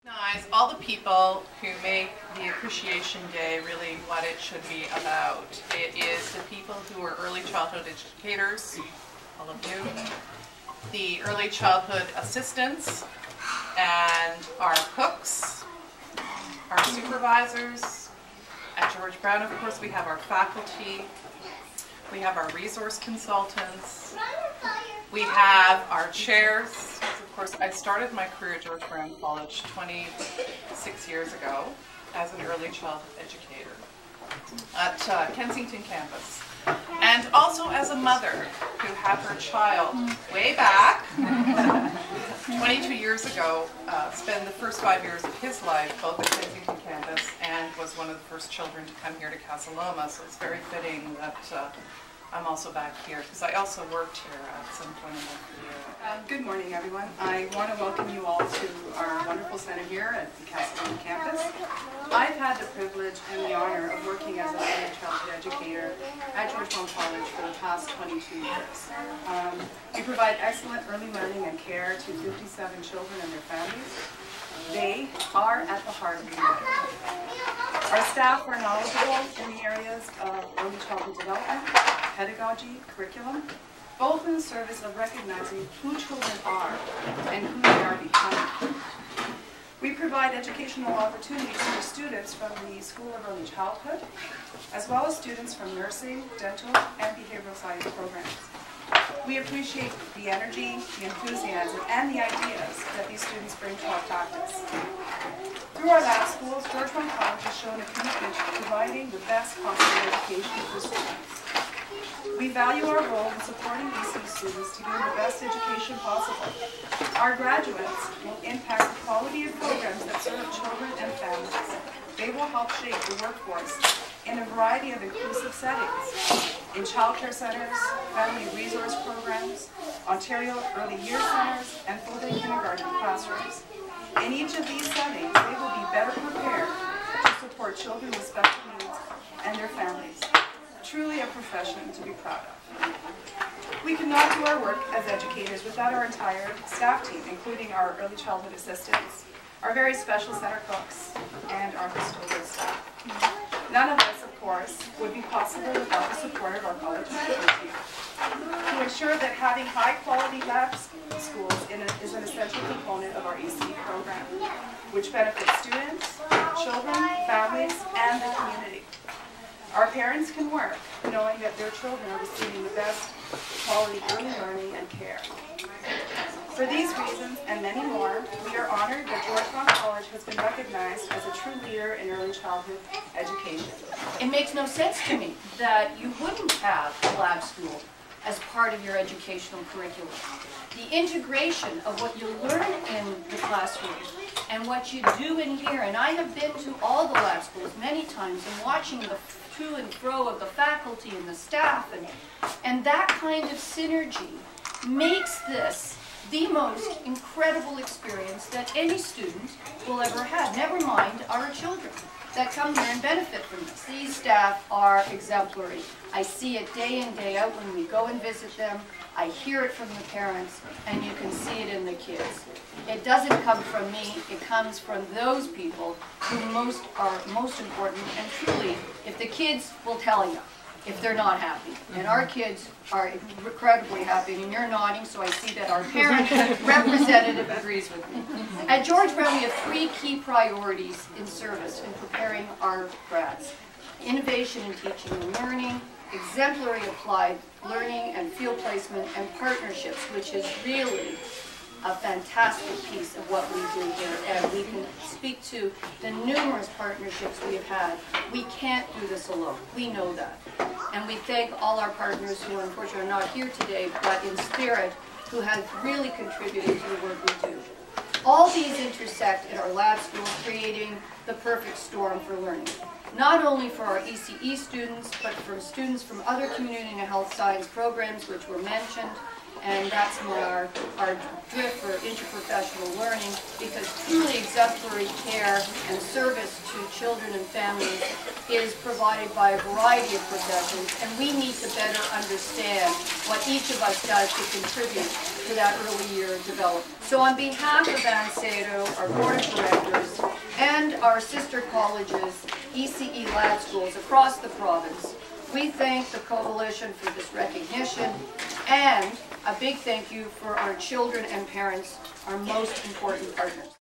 Recognize all the people who make the Appreciation Day really what it should be about. It is the people who are early childhood educators, all of you, the early childhood assistants, and our cooks, our supervisors. At George Brown, of course, we have our faculty, we have our resource consultants, we have our chairs. Of course, I started my career at George Brown College 26 years ago as an early childhood educator at Kensington campus, and also as a mother who had her child way back 22 years ago spend the first 5 years of his life both at Kensington campus and was one of the first children to come here to Casa Loma, so it's very fitting that I'm also back here because I also worked here at some point in my career. Good morning, everyone. I want to welcome you all to our wonderful center here at the Casa Loma campus. I've had the privilege and the honor of working as an early childhood educator at George Brown College for the past 22 years. We provide excellent early learning and care to 57 children and their families. They are at the heart of the work. Our staff are knowledgeable in the areas of early childhood development, pedagogy, curriculum, both in the service of recognizing who children are and who they are becoming. We provide educational opportunities for students from the School of Early Childhood, as well as students from nursing, dental, and behavioral science programs. We appreciate the energy, the enthusiasm, and the ideas that these students bring to our practice. Through our lab schools, George Brown College has shown a commitment to providing the best possible education for students. We value our role in supporting EC students to gain the best education possible. Our graduates will impact the quality of programs that serve children and families. They will help shape the workforce in a variety of inclusive settings, in childcare centers, family resource programs, Ontario Early Year Centers, and full-day kindergarten classrooms. In each of these settings, they will be better prepared to support children with special needs and their families. Truly a profession to be proud of. We could not do our work as educators without our entire staff team, including our early childhood assistants, our very special center cooks, and our custodial staff. None of this, of course, would be possible without the support of our college management team. To ensure that having high-quality lab schools is an essential component of our EC program, which benefits students, children, families, and the community. Our parents can work knowing that their children are receiving the best quality early learning and care. For these reasons and many more, we are honored that George Brown College has been recognized as a true leader in early childhood education. It makes no sense to me that you wouldn't have a lab school as part of your educational curriculum. The integration of what you learn in the classroom and what you do in here, and I have been to all the lab schools many times and watching the to and fro of the faculty and the staff, and that kind of synergy makes this the most incredible experience that any student will ever have, never mind our children that come here and benefit from this. These staff are exemplary. I see it day in, day out when we go and visit them. I hear it from the parents, and you can see it in the kids. It doesn't come from me, it comes from those people who are most important, and truly, if the kids will tell you if they're not happy. And our kids are incredibly happy, and you're nodding, so I see that our parent representative agrees with me. At George Brown, we have 3 key priorities in service in preparing our grads: innovation in teaching and learning, exemplary applied learning and field placement, and partnerships, which is really a fantastic piece of what we do here, and we can speak to the numerous partnerships we have had. We can't do this alone. We know that. And we thank all our partners who unfortunately are not here today, but in spirit, who have really contributed to the work we do. All these intersect in our lab school, creating the perfect storm for learning. Not only for our ECE students, but for students from other community and health science programs which were mentioned, and that's our drift for interprofessional learning, because truly exemplary care and service to children and families is provided by a variety of professions, and we need to better understand what each of us does to contribute to that early year development. So on behalf of ANSEDO, our board of directors, and our sister colleges, ECE lab schools across the province, we thank the Coalition for this recognition, and a big thank you for our children and parents, our most important partners.